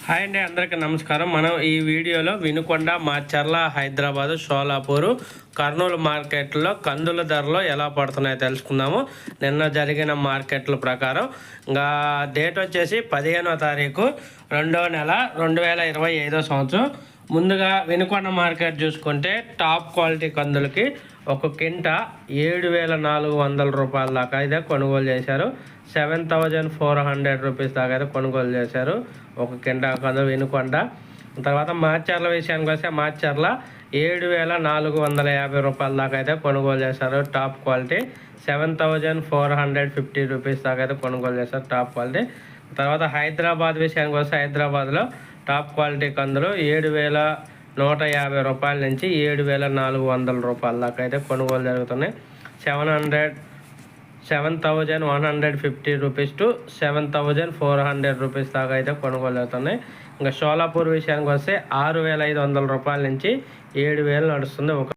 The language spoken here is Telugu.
హాయ్ అండి, అందరికీ నమస్కారం. మనం ఈ వీడియోలో వినుకొండ, మాచర్ల, హైదరాబాదు, షోలాపూరు, కర్నూలు మార్కెట్లో కందుల ధరలు ఎలా పడుతున్నాయో తెలుసుకుందాము. నిన్న జరిగిన మార్కెట్ల ప్రకారం ఇంకా డేట్ వచ్చేసి 15వ తారీఖు 2వ నెల 2025 సంవత్సరం. ముందుగా వినుకొండ మార్కెట్ చూసుకుంటే టాప్ క్వాలిటీ కందులకి ఒక కింట 7,400 రూపాయల దాకా అయితే కొనుగోలు చేశారు. 7,400 రూపీస్ దాకా అయితే కొనుగోలు చేశారు ఒక కింట కందులు వినుకొండ. తర్వాత మాచర్ల విషయానికి వస్తే మాచర్ల 7,450 రూపాయల దాకా అయితే కొనుగోలు చేశారు టాప్ క్వాలిటీ. 7,450 రూపీస్ దాకా అయితే కొనుగోలు చేశారు టాప్ క్వాలిటీ. తర్వాత హైదరాబాద్ విషయానికి వస్తే హైదరాబాద్లో టాప్ క్వాలిటీ కందులు 7,150 రూపాయల నుంచి 7,400 రూపాయల దాకా అయితే కొనుగోలు జరుగుతున్నాయి. 7,150 రూపీస్ టు 7,400 రూపీస్ దాకా అయితే కొనుగోలు అవుతున్నాయి. ఇంకా షోలాపూర్ విషయానికి వస్తే 6,500 రూపాయల నుంచి 7,000 నడుస్తుంది ఒక